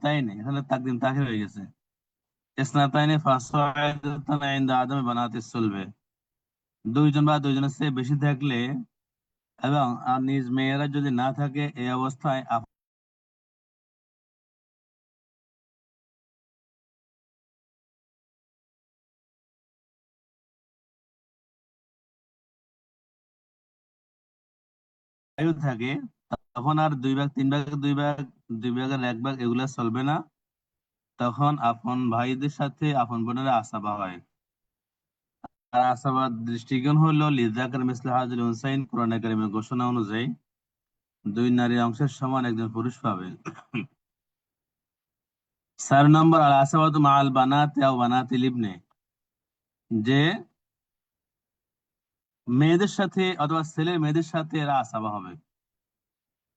ইসনাতাইন, এখানে তাকদিম তাখির হয়ে গেছে। ইসনাতাইনে ফাসাইদাতান ইনদা আদমে বানাতিস সুলবে, দুইজন বা দুইজনের চেয়ে বেশি থাকলে এবং আর নিজ মেয়েরা যদি না থাকে, এই অবস্থায় আয়ু থাকে, তখন আর দুই ভাগ, তিন ভাগ, দুই ভাগ, দুই ভাগের এক ভাগ এগুলা চলবে না। তখন আপন ভাইদের সাথে আপন বোনেরা আসাবা হয়। আর আসাবার দৃষ্টিকোণ হলো লিযাকার মিসলে হাযিল উনসাইন, কোরআনে কারীমের ঘোষণা অনুযায়ী দুই নারীর অংশের সমান একজন পুরুষ পাবে। 4 নম্বর, আল আসাবাতু মাআল বানাতি আও বানাতিল ইবনে, যে মেয়েদের সাথে অথবা ছেলের মেয়েদের সাথে এরা আসাবা হবে।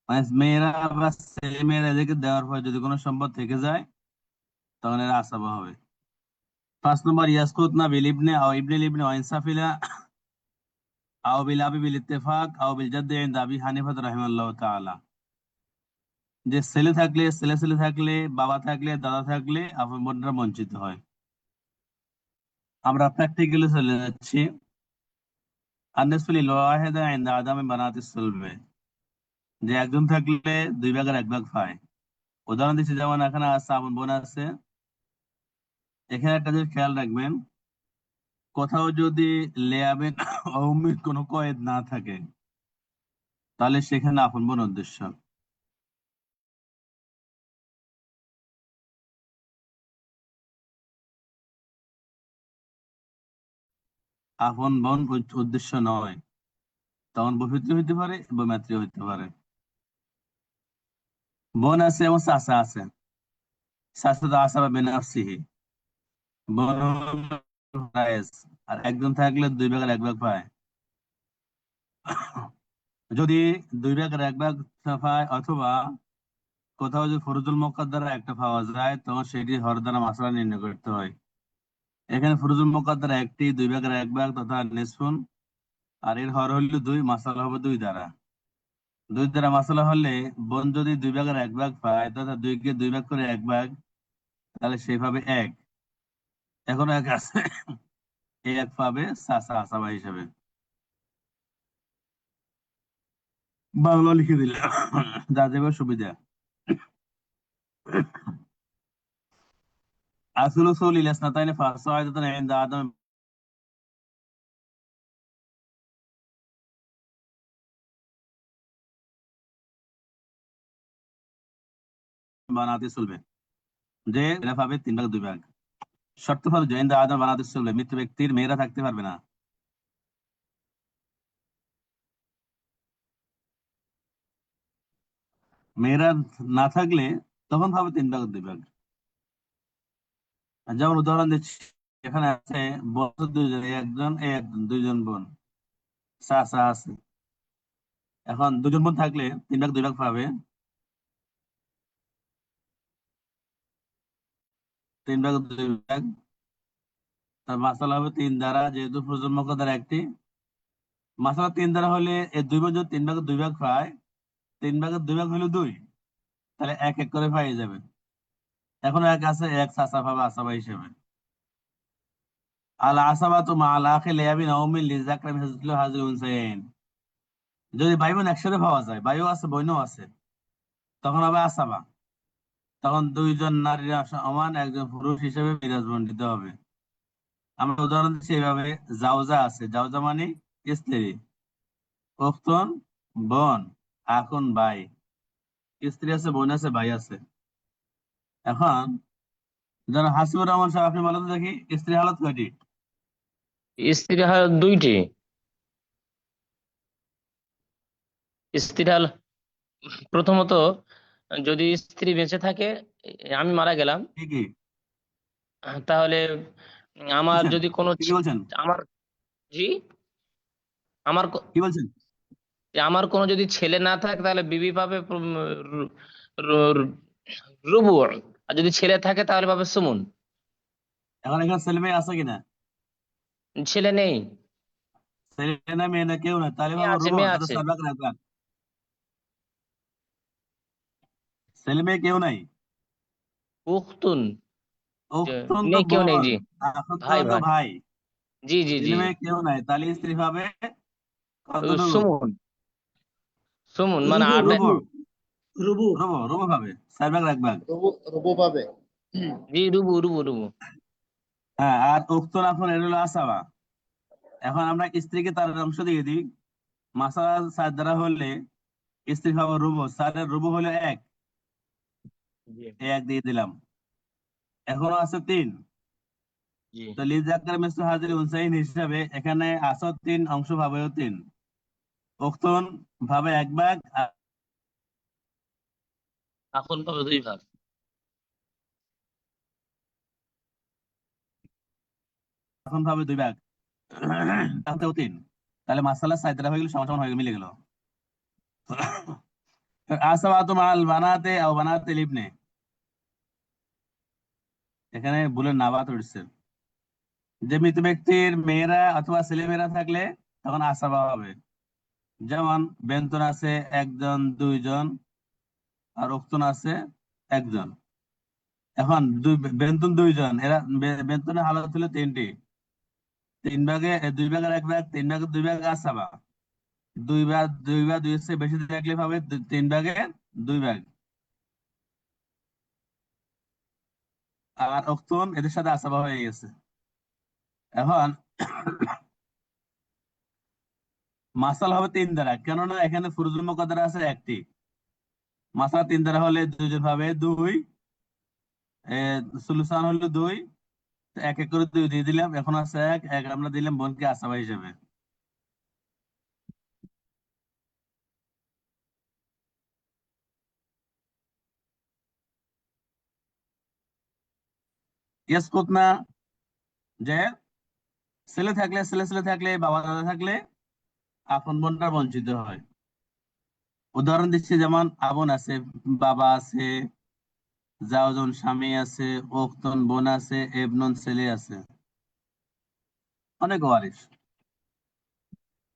মানে মেয়েরা বা ছেলে মেয়েরা এদেরকে দেওয়ার পর যদি কোনো সম্পদ থেকে যায়, তখন এরা আসাবা হবে। 5 নম্বর, ইয়াসকুতনা বিল ইবনে আও ইবনিল ইবনে ওয়া ইনসাফিলা আও বিল আবি বিল ইত্তেফাক আও বিল জাদ্দি ইনদা আবি হানিফা রাহিমাহুল্লাহ তাআলা, যে ছেলে থাকলে, ছেলে ছেলে থাকলে, বাবা থাকলে, দাদা থাকলে আপন বোনরা বঞ্চিত হয়। আমরা প্র্যাকটিক্যালি চলে যাচ্ছি। আন-নিসফু লিল ওয়াহিদা ইনদা আদামি বানাতিস সুলবে, যে একজন থাকলে দুই ভাগের এক ভাগ পায়। উদাহরণ দিচ্ছি, যেমন এখানে আছে আপন বোন আছে। এখানে একটা জিনিস খেয়াল রাখবেন, কোথাও যদি লেয়াবিন অউম্মির কোনো কয়েদ না থাকে, তাহলে সেখানে আপন বোন উদ্দেশ্য। আপন বোন উদ্দেশ্য নয়, তখন বহিত্র হইতে পারে বা মাতৃ হইতে পারে। বোন আছে এবং চাচা আছে। চাচা তো আসাবা বেনাফসিহি, বোন হলো জায়েজ। আর একজন থাকলে দুই ভাগের এক ভাগ পায়। যদি দুই ভাগের এক ভাগ পায় অথবা কোথাও যদি ফরজুল মুকাদ্দারা একটা পাওয়া যায়, তখন সেটি হর দ্বারা মাসলা নির্ণয় করতে হয়। এখানে ফরজুল মুকাদ্দারা একটি, দুই ভাগের এক ভাগ তথা নিসফুন। আর এর হর হইল দুই, মাসালা হবে দুই দ্বারা। দুই দ্বারা মাসালা হলে বোন যদি দুই ভাগের এক ভাগ পায়, তথা দুইকে দুই ভাগ করে এক ভাগ, তাহলে সেভাবে এক। এখন এক আছে, এই এক পাবে চাচা আসাবা হিসেবে। বাংলা লিখে দিলাম, যা যাবে সুবিধা। আসল উসুল ইল ইসনাতাইন ফাসাইদাতান ইনদা আদম বানাতে চলবে, যে এরা পাবে তিন ভাগ দুই ভাগ। শর্ত হলো যে ইনদা আদম বানাতে চলবে, মৃত ব্যক্তির মেয়েরা থাকতে পারবে না। মেয়েরা না থাকলে তখন পাবে তিন ভাগ দুই ভাগ। আর যেমন উদাহরণ দিচ্ছি, এখানে আছে বোন আছে দুইজন, এই একজন এই একজন, দুইজন বোন, চাচা আছে। এখন দুজন বোন থাকলে তিন ভাগ দুই ভাগ পাবে। তিন ভাগ দুই ভাগ, তার মাসালা হবে তিন দ্বারা, যেহেতু প্রজন্ম দ্বারা একটি। মাসালা তিন দ্বারা হলে এই দুই বোন যদি তিন ভাগ দুই ভাগ পায়, তিন ভাগের দুই ভাগ হলো দুই, তাহলে এক এক করে পাই যাবে। এখন এক আছে, এক চাচা পাবে আসাবা হিসেবে। আল আসাবা তো মা আল আখি লিয়াবিন আও মিন লিযাকরি মিসলু হাযিল উনসায়াইন, যদি ভাই বোন একসাথে পাওয়া যায়, ভাইও আছে বোনও আছে, তখন হবে আসাবা। তখন দুইজন নারীরা সমান, একজন পুরুষ হিসেবে মিরাজ বন্টিত হবে। আমরা উদাহরণ দিচ্ছি এইভাবে, জাওজা আছে, জাওজা মানে স্ত্রী, উখতুন বোন, আখুন ভাই। স্ত্রী আছে, বোন আছে, ভাই আছে। এখন যেন হাসিবুর রহমান সাহেব, আপনি বলেন তো দেখি, স্ত্রী হালত কয়টি? স্ত্রী হালত দুইটি। স্ত্রী হালত প্রথমত, যদি স্ত্রী বেঁচে থাকে, আমি মারা গেলাম, কি কি তাহলে আমার বলছেন? যদি কোনো কি কি বলছেন? আমার, জি, আমার কি বলছেন? আমার কোনো যদি ছেলে না থাকে, তাহলে বিবি পাবে রু- রু- রুবু। আর যদি ছেলে থাকে তাহলে পাবে সুমুন। এখন এখানে ছেলে মেয়ে আছে কিনা? ছেলে নেই। ছেলে না মেয়ে না কেউ না, তাহলে মেয়ে বাবা আছে, রুবো, মেয়ে তাহলে আছে। 4 ভাগ না 1 ভাগ। ছেলে মেয়ে কেউ নাই। উখতুন, যে উখতুন তো নেই, কেউ নেই, বোন, জি। আখুন তো ভাই হলো ভাই, ভাই। জি জি জি ছেলে জি। মেয়ে কেউ নাই, তাহলে স্ত্রী হবে কতটুকু? সুমন, সুমন মানে রুবু 8 রুবু। রুবু রুবু রুবু রুবু ভাবে 4 ভাগ 1 ভাগ। রুবু রুবু পাবে। জি, রুবু রুবু রুবু। হ্যাঁ, আর উখতুন এখন এটা হলো আসাবা। এখন আমরা স্ত্রীকে তার অংশ দিয়ে দিই। মাসালা 4 দ্বারা হলে স্ত্রী হবে রুবু, 4 রুবু হলো 1, জি 1 দিয়ে দিলাম। এখনো আছে 3। জি। তো লিজাকার মিসলু হাজির উনসাইন হিসাবে এখানে আসো 3, অংশ ভাবেও 3। উখতুন ভাবে 1 ভাগ, আর এখন পাবে 2 ভাগ। এখন ভাবে 2 ভাগ। তাতেও 3। তাহলে মাসালা 4 দ্বারা হয়ে গেল, সমান সমান হয়ে গেল, মিলে গেল। আসাবাতু মাল বানাতে ও বানাতে লিবনে, এখানে ভুলের নাবাত উঠছে। যে মৃত ব্যক্তির মেয়েরা অথবা ছেলে মেয়েরা থাকলে তখন আসাবা হবে। যেমন বেন্তন আছে 1 জন 2 জন, আর উখতুন আছে 1 জন। এখন বেন্তন 2 জন, এরা বেন্তনের হালত হলো 3টি। 3 ভাগে 2 ভাগের 1 ভাগ, 3 ভাগের 2 ভাগ আসাবা। 2 এর চেয়ে বেশি থাকলে পাবে 3 ভাগে 2 ভাগ। আর উখতুন এদের সাথে আসাবা হয়ে গেছে। এখন মাসাল হবে 3 দ্বারা, কেননা এখানে ফুরুজুল মুকাদ্দারা আছে 1টি। মাসাল 3 দ্বারা হলে 2 জন ভাবে 2, সুলুসান হলো 2। 1 1 করে 2 দিয়ে দিলাম, এখন আছে 1, 1 আমরা দিলাম বোনকে আসাবা হিসেবে। ইয়াসকুত না, যে ছেলে থাকলে বাবা দাদা থাকলে আপন বোনটা বঞ্চিত হয়। উদাহরণ দিচ্ছি, যেমন আবন আছে, বাবা আছে, জাওজন স্বামী আছে, উখতুন বোন আছে, এবনুন ছেলে আছে, অনেক ওয়ারিশ।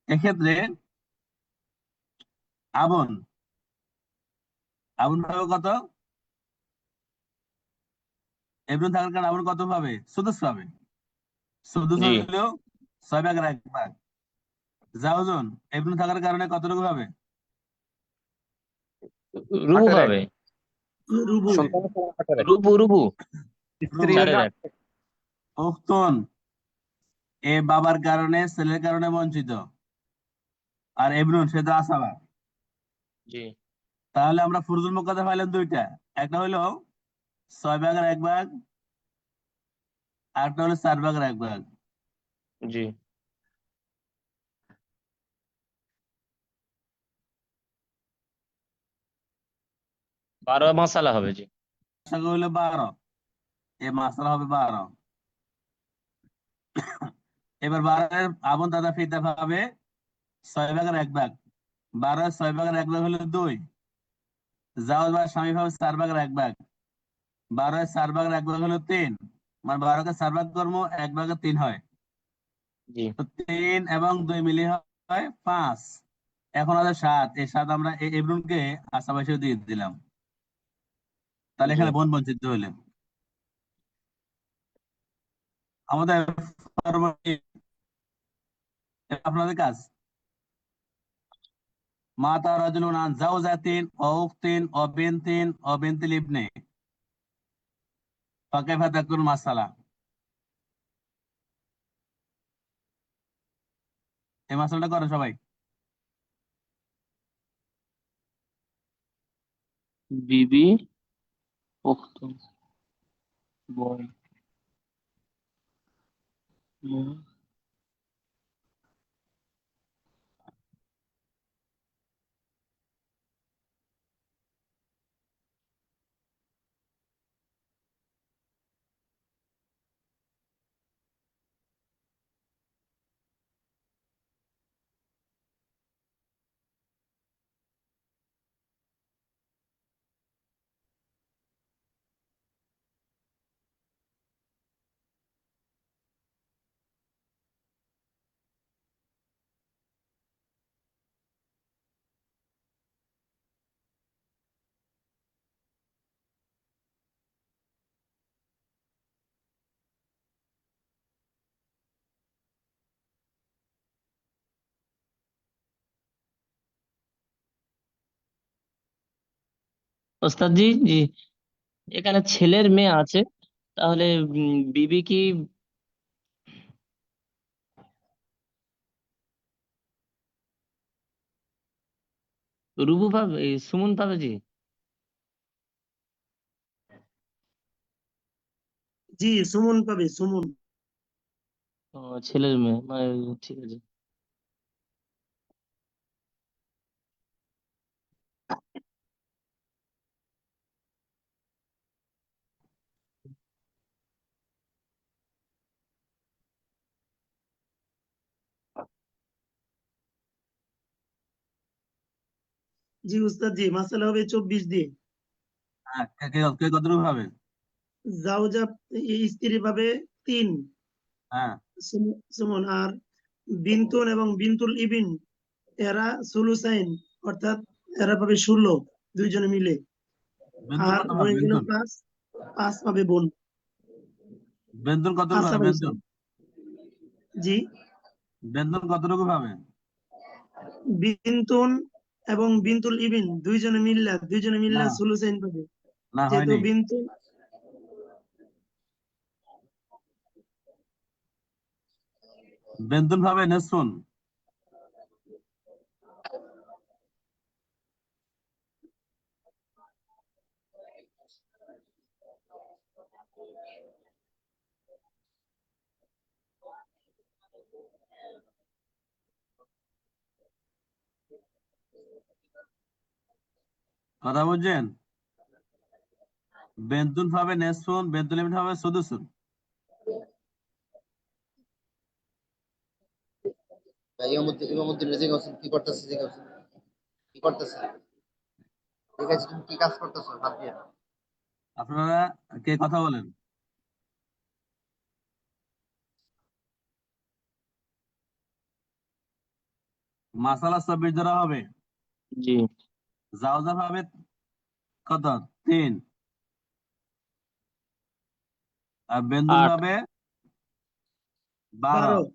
এক্ষেত্রে আবন আবন ভাবে কত? এবনুন থাকার কারণে আবন কত পাবে? সুদুস পাবে। সুদুস জি, হইলেও 6 ভাগের 1 ভাগ। জাওজন এবনুন থাকার কারণে কতটুকু পাবে? রুবু 8-1 পাবে। রুবু সন্তানের সমান 8-1 রুবু রুবু, স্ত্রী রুবু। হলে 4-1। উখতুন এ বাবার কারণে ছেলের কারণে বঞ্চিত, আর এবনুন সে তো আসাবা। জি তাহলে আমরা ফুরুজুল মুকাদ্দার পাইলাম 2টা। একটা হলো 6 ভাগের 1 ভাগ, আর একটা হলো 4 ভাগের 1 ভাগ। জি। 12 মাসালা হবে, জি। আশা হলো 12, এ মাসালা হবে 12। এবার 12 আবন দাদা ফিতা পাবে 6 ভাগের 1 ভাগ। 12 6 ভাগের 1 ভাগ হলো 2। জাওজ বা স্বামী পাবে 4 ভাগের 1 ভাগ। 12 4 ভাগের 1 ভাগ হলো 3। মানে 12 কে 4 ভাগ করবো, 1 ভাগে 3 হয়। জি তো 3 এবং 2 মিলিয়ে হয় 5। এখন আছে 7, এই 7 আমরা এবরুনকে আশাপাশে দিয়ে দিলাম। তাহলে জি। এখানে বোন বঞ্চিত হইলেন। আমাদের পরবর্তী আপনাদের কাজ, মাতা রাজুলুন আন জাওজাতিন ও উখতিন ও বিনতিন ও বিনতিল ইবনে, ফাকাইফা তাকুন মাসালা। এই মাসালাটা করেন সবাই। বিবি, উখতু, বোন, বোন। ওস্তাদ জি, জি, এখানে ছেলের মেয়ে আছে, তাহলে বিবি কি রুবু পাবে, সুমন পাবে জি? জি, সুমন পাবে, সুমন। ও, ছেলের মেয়ে মানে, ঠিক আছে। জি উস্তাদ জি, মাসালা হবে 24 দিয়ে। হ্যাঁ, কে কে কে কতটুকু হবে? জাওজা স্ত্রী পাবে 3 হ্যাঁ, সুমন। আর বিনতুন এবং বিনতুল ইবিন এরা সুলুসাইন, অর্থাৎ এরা পাবে 16, দুইজনে মিলে। বেন্দুন আর কত পাবে? রয়ে গেল বেন্দুন 5, 5 পাবে বোন। বেন্দুন কতটুকু আচ্ছা পাবে? ভাই স্যার। বেন্দুন জি, বেন্দুন কতটুকু পাবে? বিনতুন এবং বিনতুল ইবিন দুইজনে না, মিল্লা সুলুসাইন পাবে। না যেহেতু হয়নি। বিনতুন, বেন্দুন পাবে নেসফুন। কথা বুঝছেন? বেন্দুন পাবে নেসফুন, বেন্দুল লিমিট হবে সুদুসুন। ভাই ইমামুদ্দিন রেজিক হোসেন কি করতেছে? রেজিক হোসেন কি করতেছে? ঠিক আছে, তুমি কি কাজ করতেছো? বাদ দিয়ে দাও। আপনারা কে কথা বলেন? মাসালা 24 ধরা হবে। জি, জাওজা পাবে কত? 3। আর বেন্দুল 8। পাবে 12। 12,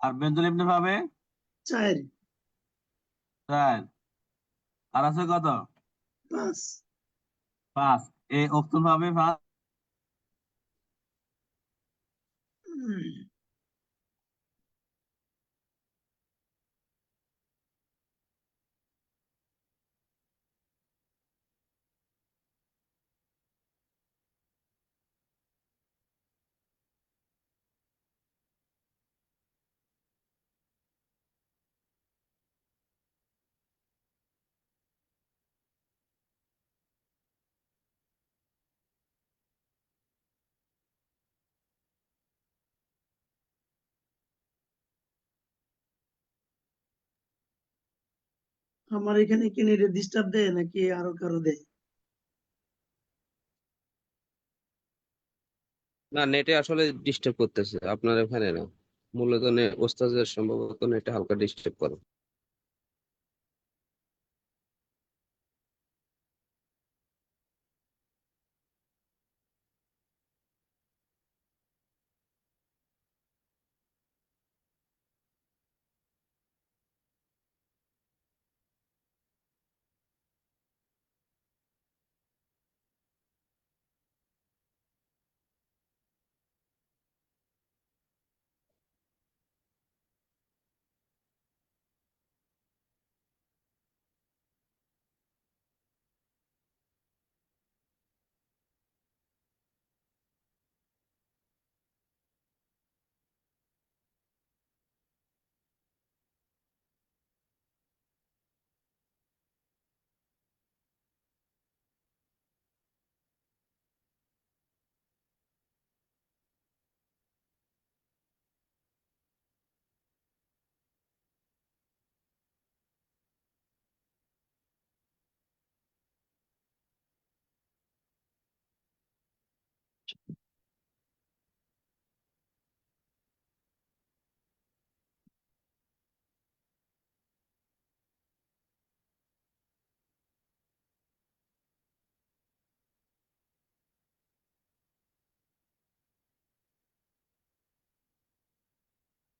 আর বেন্দুল ইবনে পাবে 4, 4। আর আছে কত? 5। 5। এই অক্তুল পাবে 5। আমার এখানে কি নেটে ডিস্টার্ব দেয় নাকি আরো কারো দেয়? না, নেটে আসলে ডিস্টার্ব করতেছে, আপনার ওখানে না। মূলত ওস্তাদের সম্ভবত নেটে হালকা ডিস্টার্ব করে।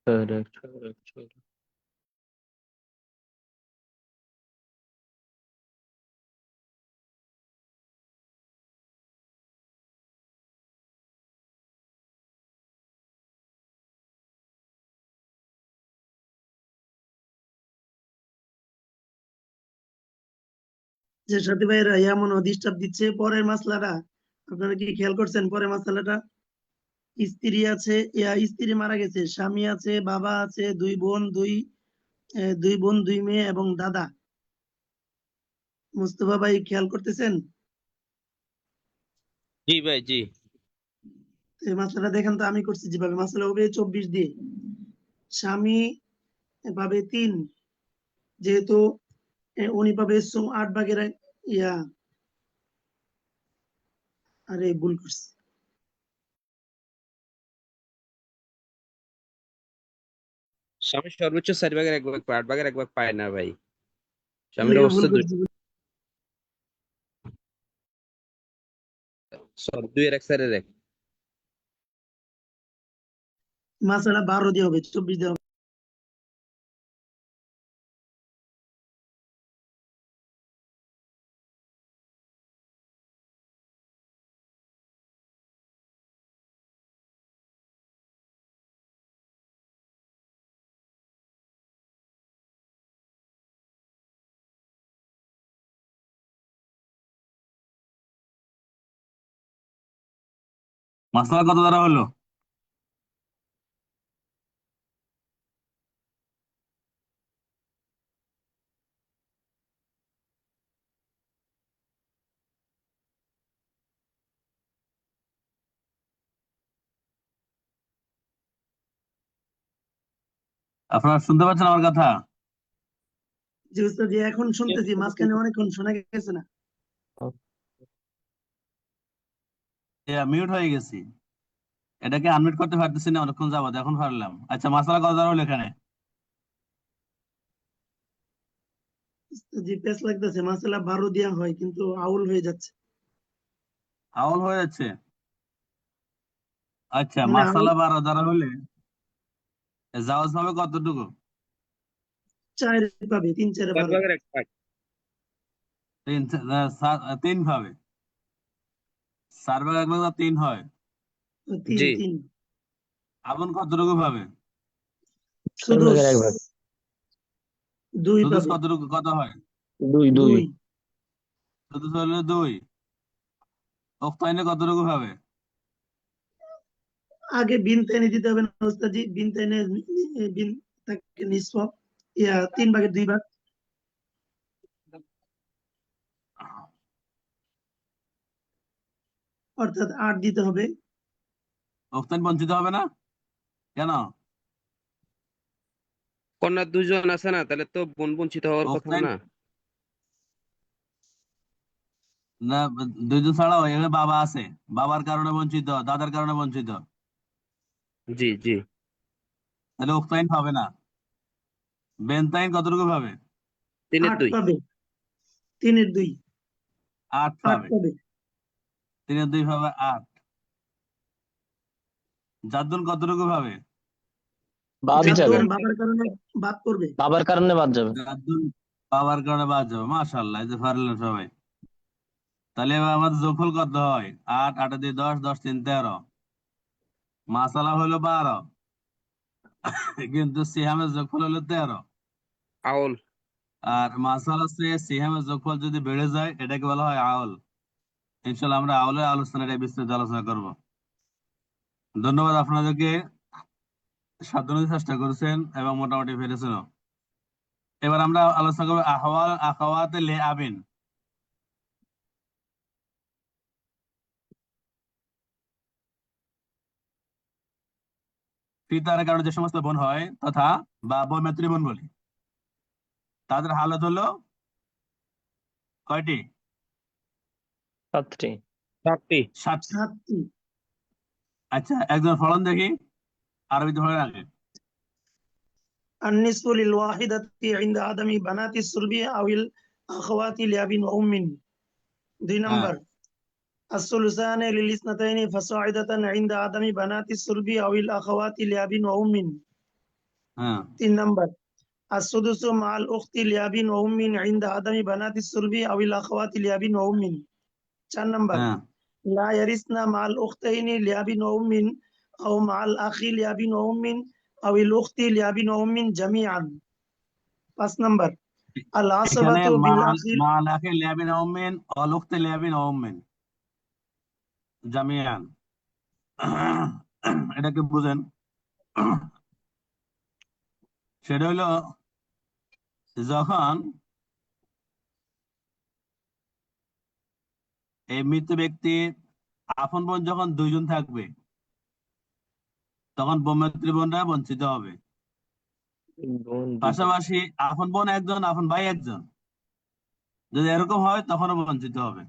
correct, correct. যে সাথী ভাইরা এমন ডিস্টার্ব দিচ্ছে পরের মাসলাটা আপনারা কি খেয়াল করছেন? পরের মাসলাটা স্ত্রী আছে, স্ত্রী মারা গেছে, স্বামী আছে, বাবা আছে, দুই বোন, দুই মেয়ে এবং দাদা। মুস্তফা ভাই খেয়াল করতেছেন? জি ভাই, জি। এই মাসলাটা দেখেন তো, আমি করছি যেভাবে, মাসলা হবে 24 দিয়ে। স্বামী পাবে 3, যেহেতু উনি পাবে 8 ভাগের ইয়া, আরে ভুল করছি। স্বামী সর্বোচ্চ 4 ভাগের 1 ভাগ পায়, 8 ভাগের 1 ভাগ পায় না ভাই। স্বামীর লেখা ভুল অবস্থা করছি, 2-এর 1/4-1। মাসলা 12 দিয়ে হবে, 24 দিয়ে হবে। মাসলা কত দ্বারা হলো? আপনারা শুনতে পাচ্ছেন আমার কথা? জি উস্তাদ জি, এখন শুনতেছি, মাঝখানে অনেকক্ষণ শোনা গেছে না। মিউট হয়ে গেছি, এটাকে আনমিউট করতে পারতেছি না অনেকক্ষণ যাবত, এখন পারলাম। আচ্ছা, মাসলা কত দ্বারা হলো এখানে? জি পেস লাগতেছে, মাসলা 12 দেওয়া হয় কিন্তু আউল হয়ে যাচ্ছে। আউল হয়ে যাচ্ছে? আচ্ছা, মানে আউল মাসালা 12 দ্বারা হলে জাওয়াজ হবে কতটুকু? 4 পাবে, 3 4 12। 4 ভাগের 1 ভাগ। 3 ভাবে 4 ভাগ 1 ভাগ 3 হয়। 3 জি। 3 আগুন কতটুকু ভাবে? শুধু 4 ভাগের 1 ভাগ। 2 সুদুস পাবে, কতটুকু কত হয়? 2 2। 2। সুদুস হলো 2। অক্তাইনে কতটুকু ভাবে? আগে বিন তাইনে দিতে হবে না ওস্তাদ জি? বিন তাইনে বিন তাকে নিসফ, 3 ভাগের 2 ভাগ, অর্থাৎ 8 দিতে হবে। অক্তাইন বঞ্চিত হবে না কেন? কন্যা 2 জন আছে না, তাহলে তো বোন বঞ্চিত হওয়ার কথা অক্তাইন না। না, 2 জন ছাড়াও এখানে বাবা আছে, বাবার কারণে বঞ্চিত, দাদার কারণে বঞ্চিত, জি, জি। তাহলে অক্তাইন হবে না। বেনতাইন কতটুকু ভাবে? 3-এর 8 2। পাবে, 3 এর 2, 8 8 পাবে। পাবে। 3 এর 2 ভাবে 8। জাদ্দুন কতটুকু ভাবে? বাদ যাবে, জাদ্দুন বাবার কারণে বাদ করবে। বাবার কারণে বাদ যাবে। জাদ্দুন বাবার কারণে বাদ যাবে। মাশাআল্লাহ, এই যে পারলেন সবাই। তাহলে এবার আমাদের যোগফল কত হয়? 8 8 দিয়ে 10, 10 3 13। মাসালা হলো 12, কিন্তু সিহামের যোগফল হলো 13। আউল। আর মাসালা চেয়ে সিহামের যোগফল যদি বেড়ে যায় এটাকে বলা হয় আউল। ইনশাল্লাহ আমরা আউলের আলোচনাটা বিস্তারিত আলোচনা করব। ধন্যবাদ আপনাদেরকে, সাধ্যমতো চেষ্টা করেছেন এবং মোটামুটি পেরেছেন। এবার আমরা আলোচনা করবো আহওয়াল আখাওয়াতে লে আবিন। পিতার কারণে যে সমস্ত বোন হয় তথা বা বৈমাতৃ বোন বলি, তাদের হালত হলো কয়টি? 7টি। 7টি। 7টি। 7টি। আচ্ছা, একজন ফলন দেখি, আরবিতে ফলন আগে। النصف للواحدة عند عدم بنات الصلب أو الأخوات لأب وأم. 2 হ্যাঁ نمبر الثلثان للاثنتين فصاعدة عند عدم بنات الصلب أو الأخوات لأب وأم. হ্যাঁ 3 نمبر السدس مع الأخت لأب وأم عند عدم بنات الصلب أو الأخوات لأب وأم. 4 نمبر হ্যাঁ لا يرثن مع الأختين لأب وأم أو مع الأخ لأب وأم أو الأخت لأب وأم جميعا. 5 نمبر আল এখানে আসাবাতু বিল আখিল মা লাখে লিয়াবিন আউমিন অলুখতে লিয়াবিন আউমিন জামিয়ান। এটাকে বুঝেন। সেটা হলো যখন এই মৃত ব্যক্তির আপন বোন যখন দুইজন থাকবে তখন বোনমৈত্রী বোনরা বঞ্চিত হবে। বোন দুজন। পাশাপাশি আপন বোন একজন আপন ভাই একজন যদি এরকম হয় তখনও বঞ্চিত হবে।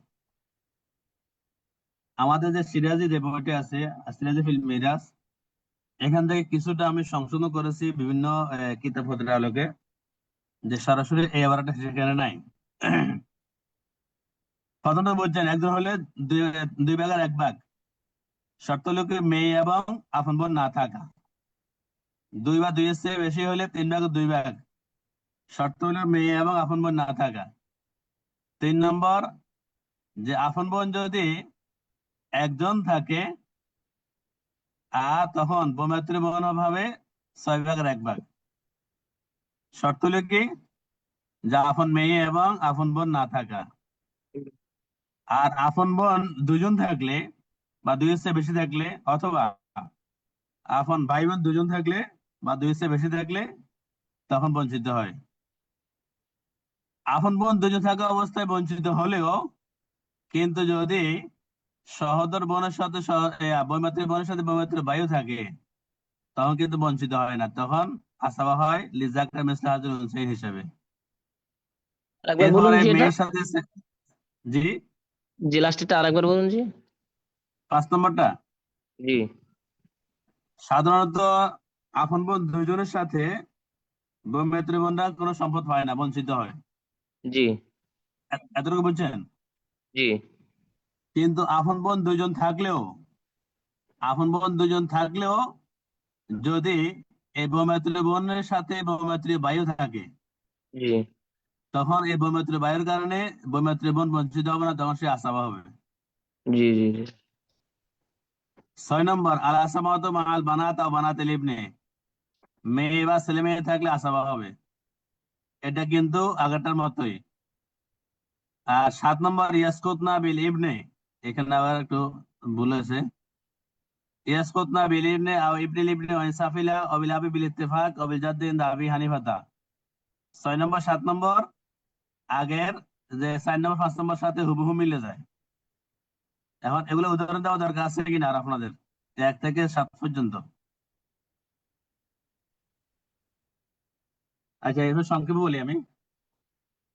আমাদের যে সিরাজি যে বইটি আছে সিরাজি ফিল মিরাজ, এখান থেকে কিছুটা আমি সংশোধন করেছি বিভিন্ন কিতাব পত্রের আলোকে, যে সরাসরি এই আবারটা সেখানে নাই। প্রথমটা বলছেন একজন হলে দুই দুই ভাগের এক ভাগ, শর্ত হলো কি মেয়ে এবং আপন বোন না থাকা। দুই বা দুইয়ের চেয়ে বেশি হলে তিন ভাগের দুই ভাগ, শর্ত হলো মেয়ে এবং আপন বোন না থাকা। 3 নম্বর, যে আপন বোন যদি একজন থাকে আর তখন বোনমাতৃ বোন ভাবে 6 ভাগের 1 ভাগ, শর্ত হলো কি যে আপন মেয়ে এবং আপন বোন না থাকা। আর আপন বোন দুজন থাকলে বা দুইয়ের চেয়ে বেশি থাকলে, অথবা আপন ভাই বোন দুজন থাকলে বা দুইয়ের চেয়ে বেশি থাকলে তখন বঞ্চিত হয়। আপন বোন দুজন থাকা অবস্থায় বঞ্চিত হলেও কিন্তু যদি সহোদর বোনের সাথে বৈমাত্রী বোনের সাথে বৈমাত্রী ভাইও থাকে তখন কিন্তু বঞ্চিত হয় না, তখন আসাবা হয় লিজাকার মিসলে হাজুল উনসাইন হিসেবে। আরেকবার বলুন এরপরে জি এটা। মেয়ের সাথে জি জি লাস্টেরটা আরেকবার বলুন জি। 5 নম্বরটা, জি সাধারণত আপন বোন দুইজনের সাথে বৈমাত্রী বোনরা কোনো সম্পদ পায় না, বঞ্চিত হয়। জি এতটুকু বুঝছেন? জি কিন্তু আপন বোন দুজন থাকলেও যদি এই বৌমাতৃ বোনের সাথে বৌমাতৃ ভাইও থাকে জি তখন এই বৌমাতৃ ভাইয়ের কারণে বৌমাতৃ বোন বঞ্চিত হবে না, তখন সে আসাবা হবে। জি জি জি 6 নম্বর, আল আসামাতু মাআল বানাত আও বানাতিল ইবনে, মেয়ে বা ছেলে মেয়ে থাকলে আসাবা হবে। এটা কিন্তু আগেরটার মতোই। আর 7 নম্বর, ইয়াসকুতনা বিল ইবনে, এখানে আবার একটু ভুল হয়েছে। ইয়াসকুতনা বিল ইবনে আও ইবনিল ইবনে ওয়া ইনসাফিলা আও বিল আবি বিল ইত্তেফাক আও বিল জাদ্দি ইনদা আবি হানিফাতা। 6 নম্বর 7 নম্বর আগের যে 4 নম্বর 5 নম্বর সাথে হুবহু মিলে যায়। এখন এগুলো উদাহরণ দেওয়া দরকার আছে কিনা আর আপনাদের 1 থেকে 7 পর্যন্ত? আচ্ছা, এবার সংক্ষেপে বলি আমি,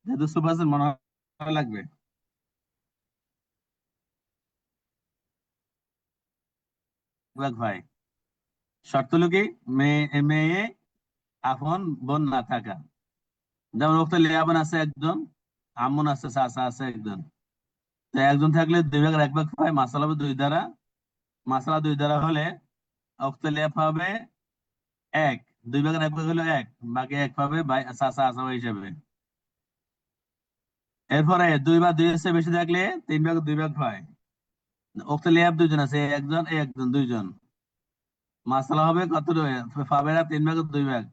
যেহেতু সুপারসেন মনে হয় লাগবে। ভাই, শর্ত হলো কি মেয়ে আপন বোন না থাকা। যেমন ওখানে লিয়াবন আছে একজন, আমন আছে, চাচা আছে একজন। তো একজন থাকলে 2 ভাগের 1 ভাগ পায়, মাসালা হবে 2 দ্বারা। মাসালা 2 দ্বারা হলে ওখানে লিয়াব হবে 1, 2 ভাগের 1 ভাগ হলো 1, বাকি 1 পাবে ভাই চাচা আসাবা হিসেবে। এরপরে 2 বা 2 এর চেয়ে বেশি থাকলে 3 ভাগের 2 ভাগ পায়। ওখানে লিয়াব 2 জন আছে, একজন একজন 2 জন। মাসালা হবে কত পাবে না 3 ভাগের 2 ভাগ,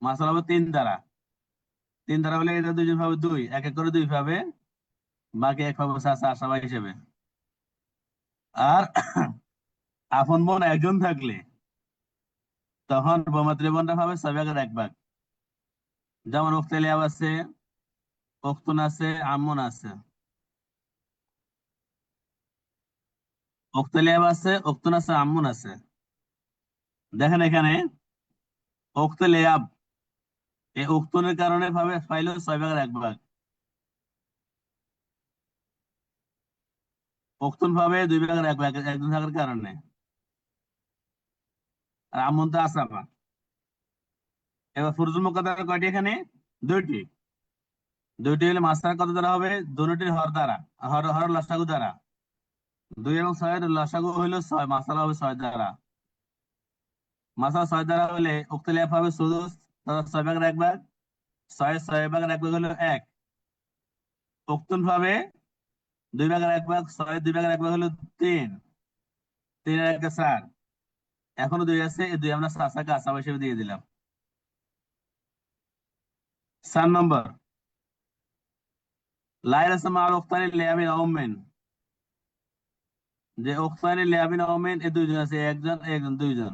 মাসালা হবে 3 দ্বারা। 3 দ্বারা হলে এটা 2 জন পাবে 2, 1 1 করে 2 পাবে, বাকি 1 পাবে চাচা আসাবা হিসেবে। আর আপন বোন একজন থাকলে তখন বৌমাতৃ বোনটা পাবে 6 ভাগের 1 ভাগ। যেমন উখতে লিয়াব আছে, উখতুন আছে, আম্মুন আছে। উখতে লিয়াব আছে, উখতুন আছে, আম্মুন আছে। দেখেন এখানে উখতে লিয়াব এই উখতুনের কারণে পাইলো 6 ভাগের 1 ভাগ। উখতুন পাবে 2 ভাগের 1 ভাগ একজন থাকার কারণে। আর আম্মুন তো আসাবা। এবার ফুরুজুল মুকাদ্দার কয়টি এখানে? 2টি। 2টি হলে মাসলা কত দ্বারা হবে? দুটির হর দ্বারা, হর লসাগু দ্বারা। 2 এবং 6 এর লসাগু হইলো 6, মাসালা হবে 6 দ্বারা। মাসালা 6 দ্বারা হলে উক্ত লিয়াব হবে সুদুস, 6 ভাগের 1 ভাগ। 6 ভাগের 1 ভাগ হলো 1। উক্তুন পাবে 2 ভাগের 1 ভাগ, 2 ভাগের 1 ভাগ হলো 3, 3 আর 1 4। এখনো 2 আছে, এই 2 আমরা চাচাকে আসাবা হিসেবে দিয়ে দিলাম। 4 নম্বর লাইল আসমা আল উখতানি লিয়াবিন আউমিন, যে উখতানি লিয়াবিন আউমিন এই দুইজন আছে, একজন একজন দুইজন,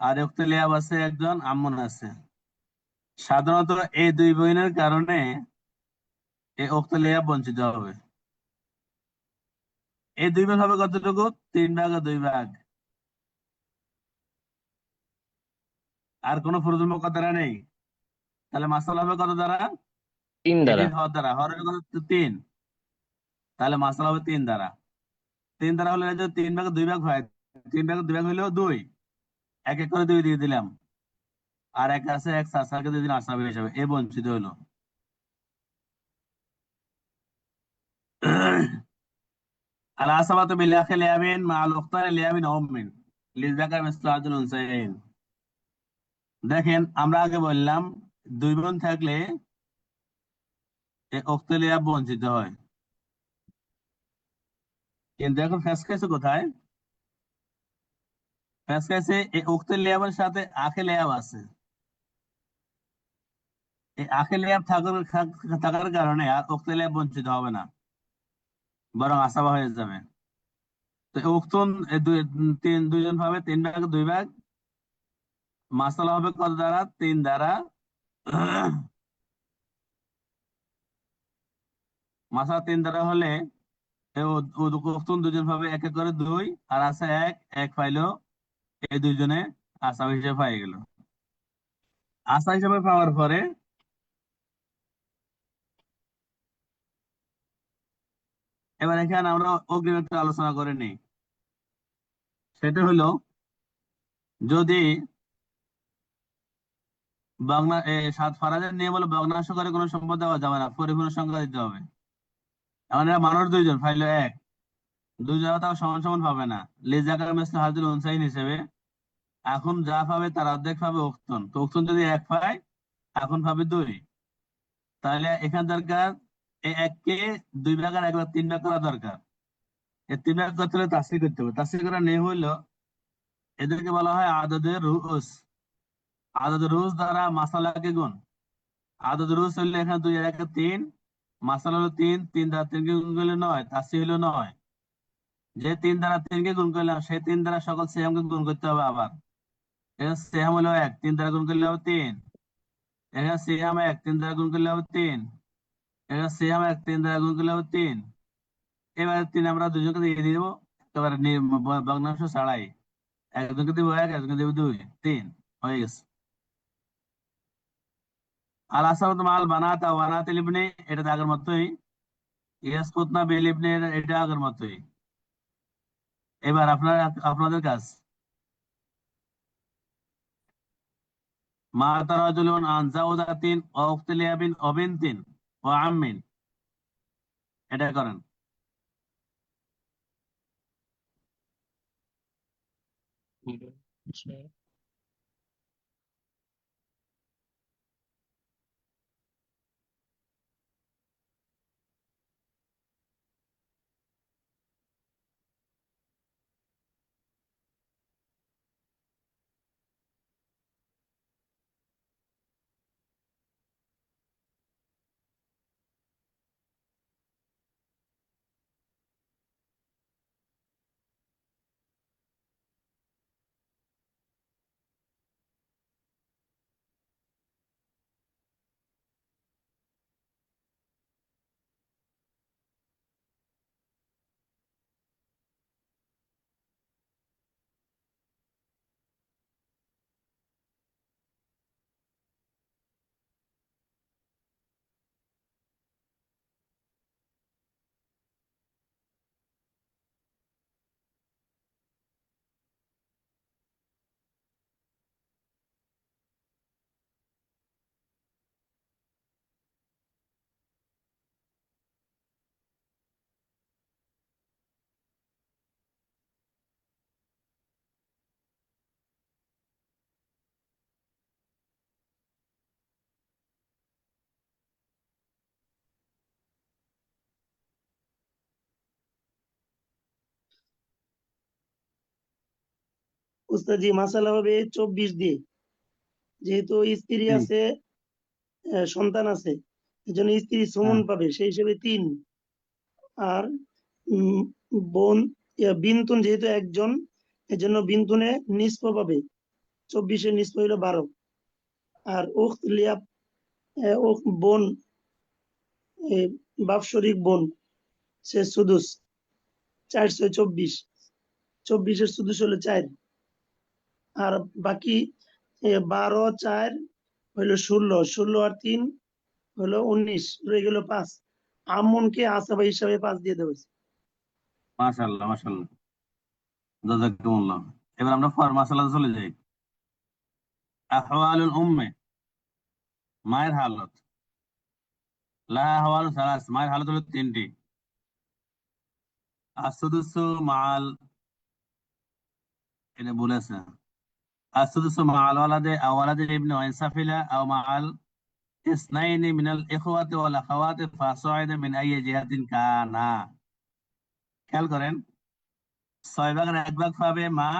আর উখতে লিয়াব আছে একজন, আম্মুন আছে। সাধারণত এই দুই বোনের কারণে এই উখতে লিয়াব বঞ্চিত হবে। এই দুই বোন হবে কতটুকু? 3 ভাগ আর 2 ভাগ। আর কোনো প্রজন্ম কত দ্বারা নেই, তাহলে মাসালা হবে কত দ্বারা? 3 এটি দ্বারা। হর দ্বারা, হর হলো কত? 3। তাহলে মাসালা হবে 3 দ্বারা। 3 দ্বারা হলে যদি 3 ভাগে 2 ভাগ হয়, 3 ভাগে 2 ভাগ হইলেও 2, এক এক করে 2 দিয়ে দিলাম, আর এক আছে এক সাসাকে দিয়ে দিন আসাবে হিসাবে, এ বঞ্চিত হলো। আল আসাবাতু বিল আখি লিয়াবিন মা আল উখতানি লিয়াবিন আউমিন লিযাকার মিসলু হাযিল উনসায়াইন। দেখেন আমরা আগে বললাম 2 বোন থাকলে এই উখতে লিয়াব বঞ্চিত হয়, কিন্তু এখন ফ্যাসকেছে কোথায়? ফ্যাসকেছে এই উখতে লিয়াবের সাথে আখে লিয়াব আছে। এই আখে লিয়াব থাকার কারণে আর উখতে লিয়াব বঞ্চিত হবে না, বরং আসাবা হয়ে যাবে। তো উখতুন দুইজন পাবে 3 ভাগে 2 ভাগ। মাসালা হবে কত দ্বারা? 3 দ্বারা। মাসালা 3 দ্বারা হলে উখতুন দুজন পাবে এক এক করে 2, আর আছে এক, এক পাইলো এই দুইজনে আসামি হিসেবে পাই গেল। আশা হিসেবে পাওয়ার পরে এবার এখানে আমরা অগ্রিম একটা আলোচনা করে নিই। সেটা হলো, যদি বাংলা সাত ফারাজের নিয়ম হলো ভগ্নাংশ করে কোনো সম্পদ দেওয়া যাবে না, পরিপূর্ণ সংখ্যা দিতে হবে। এমন এরা মানুষ দুইজন পাইলো এক, দুইজন তাও সমান সমান পাবে না। লিজাকার মিসলু হাযিল উনসাইন হিসেবে এখন যা পাবে তার অর্ধেক পাবে উখতুন। তো উখতুন যদি এক পায়, এখন পাবে 2। তাহলে এখান দরকার এই এককে 2 ভাগ আর 1 ভাগ 3 ভাগ করা দরকার। এই 3 ভাগ করতে হলে তাসসির করতে হবে। তাসসির করার নিয়ম হইলো, এদেরকে বলা হয় আদদের রুউস। আদদের রুউস দ্বারা মাসালাকে গুণ। আদদের রুউস হইলে এখানে 2 আর 1 3, মাসালা হলো 3, 3 দ্বারা 3 কে গুণ করলে 9, তাসসির হলো 9। যে 3 দ্বারা 3 কে গুণ করলাম সেই 3 দ্বারা সকল সিয়ামকে গুণ করতে হবে আবার। এখানে সিয়াম হলো 1, 3 দ্বারা গুণ করলে হবে 3। এখানে সিয়াম 1, 3 দ্বারা গুণ করলে হবে 3। এখানে সিয়াম 1, 3 দ্বারা গুণ করলে হবে 3। এবার 3 আমরা দুজনকে দিয়ে দিব একেবারে ভগ্নাংশ ছাড়াই। একজনকে দিব 1, একজনকে দিব 2, 3 হয়ে গেছে। আল আসাবাতু মাল বানাতা ওয়ানাতিল ইবনে, এটা তো আগের মতোই। ইয়াসকুতনা বিল ইবনে, এটা আগের মতোই। এবার আপনাদের কাজ, মা তারাজুলুন আন জাওজাতিন ওয়া উখতি লিয়াবিন ওয়া বিনতিন ওয়া আম্মিন, এটা করেন। আচ্ছা। উস্তাদ জি, মাসালা হবে 24 দিয়ে। যেহেতু স্ত্রী ঠিক। আছে সন্তান আছে, এই জন্য স্ত্রী সুমন হ্যাঁ। পাবে, সেই হিসেবে 3। আর বোন বিনতুন যেহেতু একজন, এজন্য বিনতুনে নিসফ পাবে, 24-এর নিসফ হইলো 12। আর উখত লিয়াব উখত বোন, বাৎসরিক বোন, সে সুদুস, 4/6 = 24, 24-এর সুদুস হলো 4। আর বাকি 12, 4 হইলো 16, 16 আর 3 হলো 19, রয়ে গেল 5। আম্মনকে আসাবা হিসাবে 5 দিয়ে দেওয়া হয়েছে। মাশাআল্লাহ মাশাআল্লাহ, জাযাকুমুল্লাহ। এবার আমরা ফর মাসালাতে চলে যাই। আহওয়ালুল উম্মে, মায়ের হালত। লাহা আহওয়ালু সালাস, মায়ের হালত হলো 3টি। আসুদুসু মাআল, এটা বলেছে, আসুদুসু মাআল ওয়ালাদে আও ওয়ালাদে ইবনে ওয়াইনসাফিলা আও মাআল ইসনাইনি মিনাল ইখওয়াতি ওয়াল আখাওয়াতি ফাসাইদা মিন আইয়ি জিহাতিন কানা। খেয়াল করেন, 6/1 পাবে মা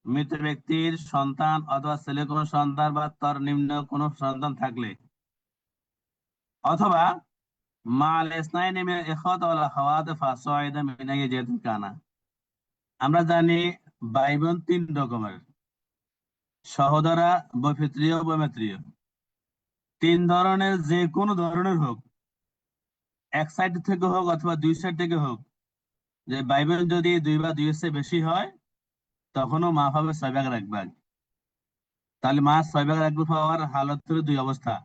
মৃত ব্যক্তির সন্তান অথবা ছেলে কোনো সন্তান বা তার নিম্ন কোনো সন্তান থাকলে, অথবা মাল ইসনাইনি মিনাল ইখওয়াতি ওয়াল আখাওয়াতি ফাসাইদা মিন আইয়ি জিহাতিন কানা। আমরা জানি ভাই বোন 3 রকমের, সহোদরা, বৈপিত্রীয়, বৈমাত্রীয়। 3 ধরনের যে কোনো ধরনের হোক, এক সাইড থেকে হোক অথবা 2 সাইড থেকে হোক, যে ভাই বোন যদি 2 বা 2 এর চেয়ে বেশি হয়, তখনও মা পাবে 6/1। তাহলে মা 6/1 পাওয়ার হালত হলো 2 অবস্থা।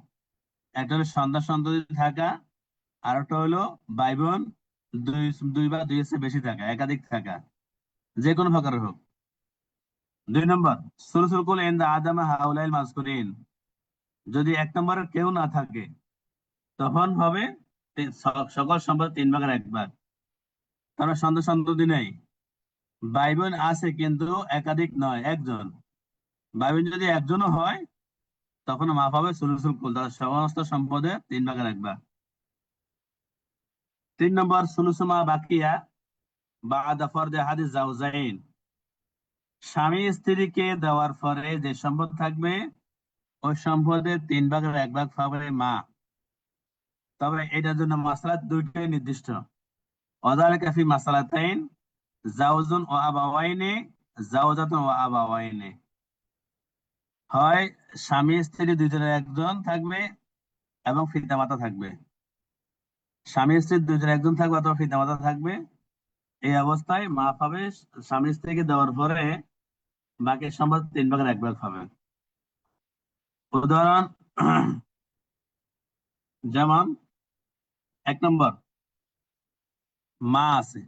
একটা হলো সন্তান সন্ততি থাকা, আর একটা হলো ভাই বোন 2 বা 2 এর চেয়ে বেশি থাকা, একাধিক থাকা, যে কোনো প্রকারের হোক। 2 নম্বর, সুলসুল কুল ইনদা আদামা হাউলাইল মাযকুরিন, যদি 1 নম্বরের কেউ না থাকে, তখন হবে সকল সম্পদ 3/1। তারা সন্তান সন্ততি নেই, ভাই বোন আছে কিন্তু একাধিক নয়, একজন। ভাই বোন যদি একজনও হয়, তখন মা পাবে সুলুসুল কুল, তার সমস্ত সম্পদে 3/1। 3 নম্বর, সুলুসুমা বাকিয়া বাদা ফরদে হাদিস জাওজাইন, স্বামী স্ত্রীকে দেওয়ার পরে যে সম্পদ থাকবে, ওই সম্পদে 3/1 পাবে মা। তবে এটার জন্য মাসআলা 2টাই নির্দিষ্ট। ওয়াযালিকা ফি মাসআলাতাইন, জাওজুন ওয়া আবাওয়াইনি, জাওজাতুন ওয়া আবাওয়াইনি। হয় স্বামী স্ত্রী দুজনের একজন থাকবে এবং পিতামাতা থাকবে, স্বামী স্ত্রী দুজনের একজন থাকবে অথবা পিতামাতা থাকবে। এই অবস্থায় মা পাবে স্বামী স্ত্রীকে দেওয়ার পরে বাকি সম্পদ 3/1 পাবে। উদাহরণ, যেমন 1 নম্বর, মা আছে,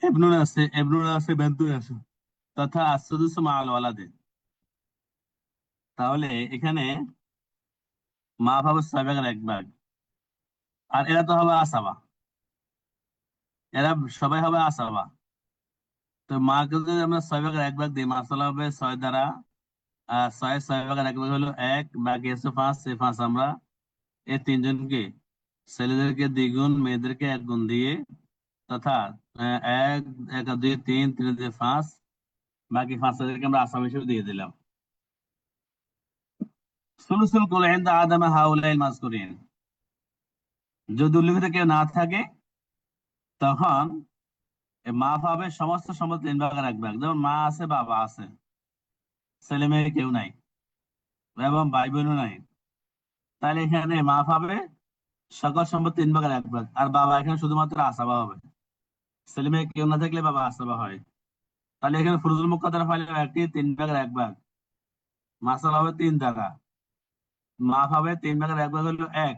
এবনুন আছে, এবনুন আছে, বেন্তুন আছে, তথা আসুদুস মাআল ওয়ালাদে। তাহলে এখানে মা পাবে 6/1, আর এরা তো হবে আসাবা, এরা সবাই হবে আসাবা। তো মাকে যদি আমরা 6/1 দিই, মাসালা হবে 6 দ্বারা 6/1 হলো 1, বাকি আছে 5, সে 5 আমরা এই 3 জনকে, ছেলেদেরকে 2 গুণ, মেয়েদেরকে 1 গুণ দিয়ে, তথা 1 1 2 3 3 2 5, বাকি 5 আমরা আসাম হিসেবে দিয়ে দিলাম। সুলুসুল কুল ইনদা আদামা হাউলাইল মাযকুরিন, যদি উল্লেখিত কেউ না থাকে, তখন মা পাবে সমস্ত সম্পদ 3/1। যেমন মা আছে, বাবা আছে, ছেলে মেয়ে কেউ নাই, এবং ভাই বোনও নাই। তাহলে এখানে মা পাবে সকল সম্পদ 3/1, আর বাবা এখানে শুধুমাত্র আসাবা হবে। ছেলে মেয়ে কেউ না থাকলে বাবা আসাবা হয়। তাহলে এখানে ফুরুজুল মুকাদ্দারা পাইলে 3/1, মাসালা হবে 3 দ্বারা। মা পাবে 3/1 হলো 1,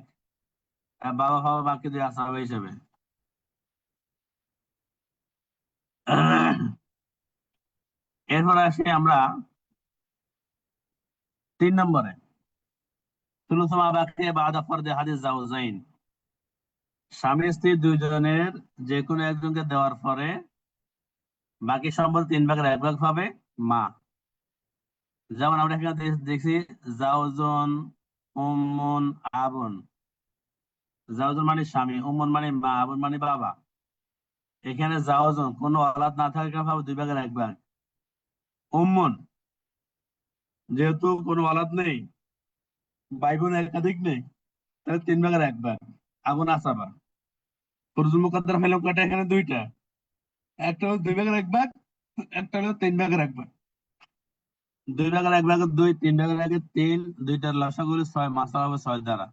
আর বাবা পাবে বাকি 2 আসাবা হিসেবে। এরপর আসি আমরা 3 নম্বরে, সুলুসমা বাকি বাদা ফরদে হাদিস জাওজাইন, স্বামী স্ত্রী 2 জনের যে কোনো একজনকে দেওয়ার পরে বাকি সম্পদ 3/1 পাবে মা। যেমন আমরা এখানে দেখছি জাওজন, উম্মুন, আবুন। জাওজন মানে স্বামী, উম্মুন মানে মা, আবুন মানে বাবা। এখানে জাওজন কোনো অলাদ না থাকলে পাবে 2/1। উম্মুন যেহেতু কোনো অলাদ নেই, ভাই বোন একাধিক নেই, তাহলে 3 ভাগের 1 ভাগ। আগুন আসাবা ফরজুল মুকদ্দার হলো কয়টা? এখানে 2টা। একটা হলো 2 ভাগের 1 ভাগ, একটা হলো 3 ভাগের 1 ভাগ। 2 ভাগের 1 ভাগের 2, 3 ভাগের 1-3, দুইটার লসাগু হলো 6, মাসলা হবে 6 দ্বারা।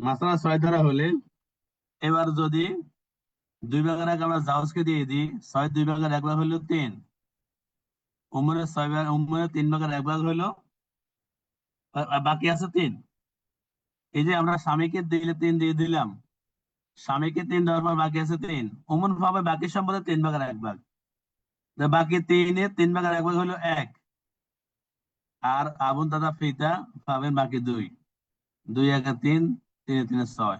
মাসলা 6 দ্বারা হলে এবার যদি 2 ভাগের 1 আমরা জাউজকে দিয়ে দিই, 6 2 ভাগের 1 ভাগ হলো 3। উমরের 6 ভাগ, উমরের 3 ভাগের 1 ভাগ হলো, বাকি আছে 3। এই যে আমরা স্বামীকে দিলে 3 দিয়ে দিলাম, স্বামীকে 3 দেওয়ার পর বাকি আছে 3। অমন ভাবে বাকি সম্পদের 3 ভাগের 1 ভাগ। তো বাকি 3-এর 3 ভাগের 1 ভাগ হলো 1। আর আবুন দাদা ফিতা পাবেন বাকি 2। 2 1 3, 3 3 6।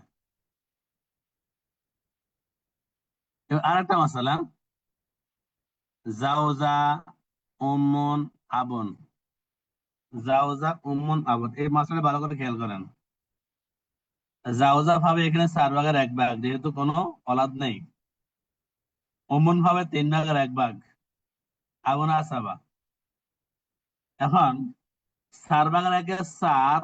এবার আরেকটা মাসালা, জাওজা উম্মুন আবুন। জাওজা উম্মুন আবুন, এই মাসালা ভালো করে খেয়াল করেন। জাওজা ভাবে এখানে 4 ভাগের 1 ভাগ, যেহেতু কোনো অলাদ নেই। উম্মুন ভাবে 3 ভাগের 1 ভাগ, আবুন আসাবা। এখন 4 ভাগের 1-4,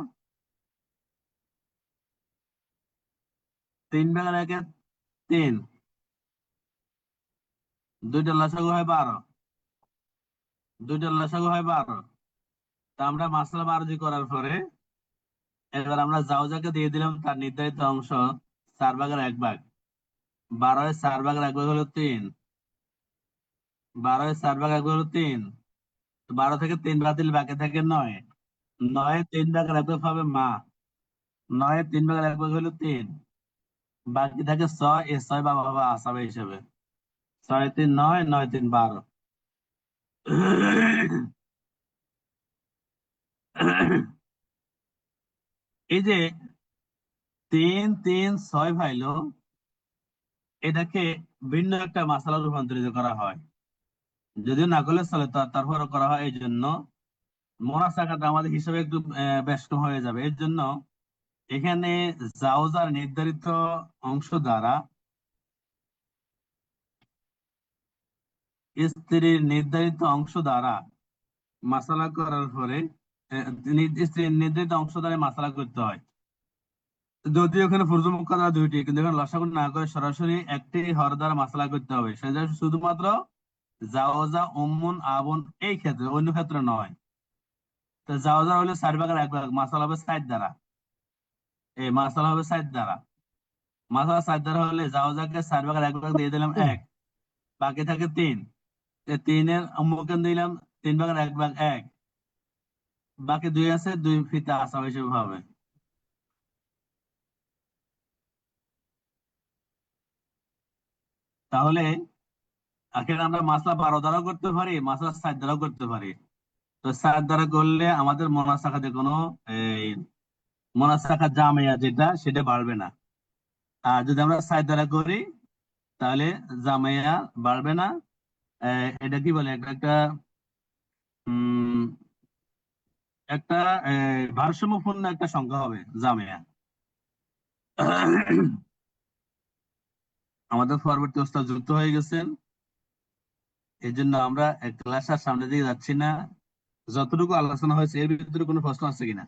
3 ভাগের 1-3, দুইটার লসাগু হয় 12। দুইটার লসাগু হয় 12। তা আমরা মাসলা বারজি করার পরে এবার আমরা জাওজাকে দিয়ে দিলাম তার নির্ধারিত অংশ 4 ভাগের 1 ভাগ। 12-এর 4 ভাগের 1 ভাগ হলো 3। 12-এর 4 ভাগ 1 ভাগ হলো 3। 12 থেকে 3 বাদ দিলে বাকি থাকে 9। 9-এর 3 ভাগের 1 ভাগ হবে মা। 9-এর 3 ভাগের 1 ভাগ হলো 3। বাকি থাকে 6, এ 6 বাবা বাবা আসাবে হিসেবে। 6 3 9, 9 3 12। এই যে 3 3 6 পাইলো, এটাকে ভিন্ন একটা মাসালা রূপান্তরিত করা হয়। যদিও না করলে চলে, তারপরও করা হয়। এই জন্য মোনাসাকাটা আমাদের হিসাবে একটু বেশ কম হয়ে যাবে। এর জন্য এখানে জাওজার নির্ধারিত অংশ দ্বারা স্ত্রীর নির্ধারিত অংশ দ্বারা মাসালা করার পরে স্ত্রীর নির্ধারিত অংশ দ্বারা মাসালা করতে হয়। যদিও এখানে ফরজুল মুকাদ্দার 2টি, কিন্তু এখানে লসাগু না করে সরাসরি একটি হর দ্বারা মাসালা করতে হবে। সেটা শুধুমাত্র জাওজা উম্মুন আবুন এই ক্ষেত্রে, অন্য ক্ষেত্রে নয়। তো জাওজা হলে 4 ভাগের 1 ভাগ, মাসালা হবে 7 দ্বারা। এই মাসালা হবে 7 দ্বারা। মাসালা 7 দ্বারা হলে জাওজাকে 4 ভাগের 1 ভাগ দিয়ে দিলাম 1, বাকি থাকে 3। 3-এর উম্মুকে দিলাম 3 ভাগের 1 ভাগ 1, বাকি 2 আছে, 2 ফিতা আসাব হিসেবে হবে। তাহলে এখানে আমরা মাসলা 12 দ্বারাও করতে পারি, মাসলা 7 দ্বারাও করতে পারি। তো 7 দ্বারা করলে আমাদের মোনাসাখাতে কোনো এই মোনাসাখা জামিয়া যেটা, সেটা বাড়বে না। আর যদি আমরা 7 দ্বারা করি তাহলে জামিয়া বাড়বে না। এটা কি বলে, একটা একটা উম একটা ভারসাম্যপূর্ণ একটা সংখ্যা হবে জামিয়া। আমাদের পরবর্তী ওস্তাদ যুক্ত হয়ে গেছেন, এই জন্য আমরা ক্লাস আর সামনে দিকে যাচ্ছি না। যতটুকু আলোচনা হয়েছে এর ভিতরে কোনো প্রশ্ন আছে কিনা?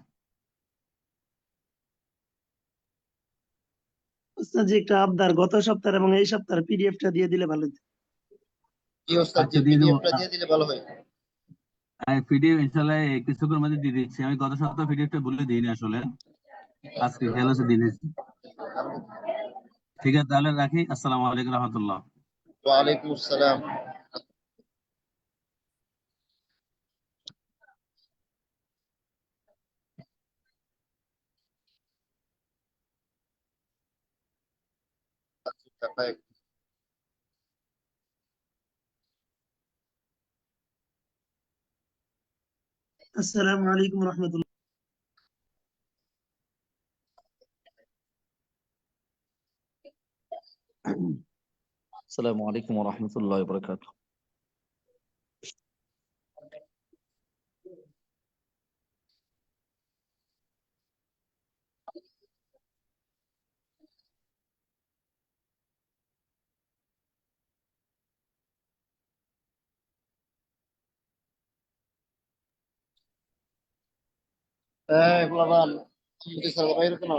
ওস্তাদ জি, একটা আবদার, গত সপ্তাহ এবং এই সপ্তাহের পিডিএফটা দিয়ে দিলে ভালো হতো। কি ওস্তাদ জি, আচ্ছা, দিয়ে দেবো। পিডিএফটা দিয়ে দিলে ভালো হয়। পিডিএফ ইনশাল্লাহ কিছুক্ষণের মধ্যে দিয়ে দিচ্ছি। আমি গত সপ্তাহে পিডিএফটা বলে দিইনি আসলে, আজকে খেয়াল আছে দিয়ে দিচ্ছি। ঠিক আছে, তাহলে রাখি। আসসালামু আলাইকুম রহমতুল্লাহ। ওয়ালাইকুম আসসালাম। আসসালামু আলাইকুম রহমতুল্লাহ। السلام عليكم ورحمة الله وبركاته. এগুলো আবার সম্মতি ছাড়া বাইরে কেন?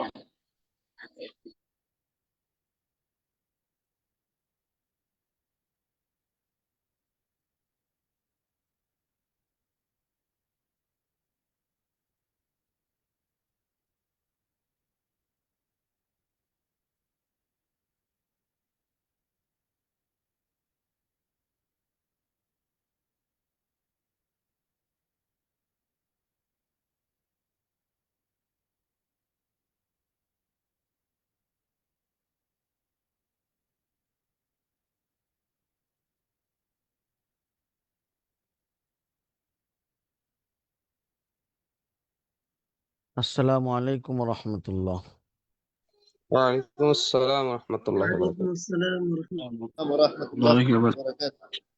আসসালামু আলাইকুম রহমতুল্লাহ। ওয়ালাইকুম আসসালাম রহমতুল্লাহ ওয়ালাইকুম বারাকাতুহু। আসসালাম ওয়া রাহমাতুল্লাহ। রহমতুল্লাহ বারাকাতুহু।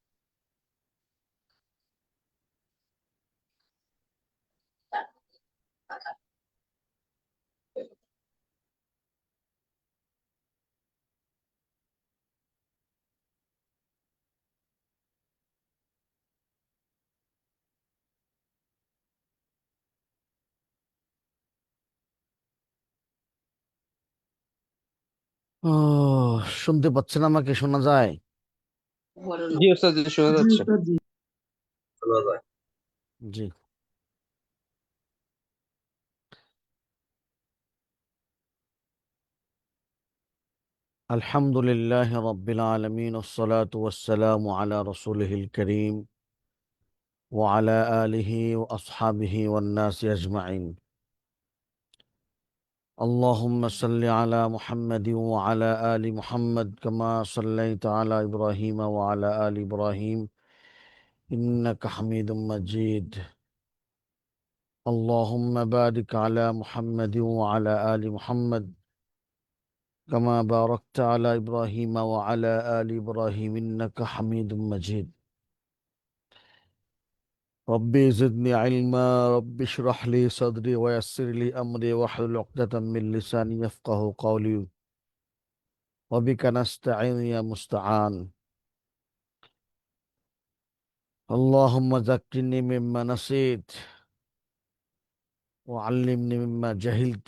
ও, শুনতে পাচ্ছেন? আমাকে শোনা যায়? জি ওস্তাদ, জি শোনা জি যাচ্ছে। উস্তাদ জি। জি। আলহামদুলিল্লাহ রাব্বিল আলামিন ওয়াসসালাতু ওয়াসসালামু আলা রাসূলিহিল কারীম ওয়া আলা আলিহি ওয়া আসহাবিহি ওয়ান নাসি আজমাইন। اللهم صل على محمد وعلى آل محمد كما صليت على إبراهيم وعلى آل إبراهيم إنك حميد مجيد. اللهم بارك على محمد وعلى آل محمد كما باركت على إبراهيم وعلى آل إبراهيم إنك حميد مجيد. ربي زدني علما، ربي اشرح لي صدري ويسر لي أمري واحلل عقدة من لساني يفقه قولي وبك نستعين يا مستعان. اللهم ذكرني مما نسيت وعلمني مما جهلت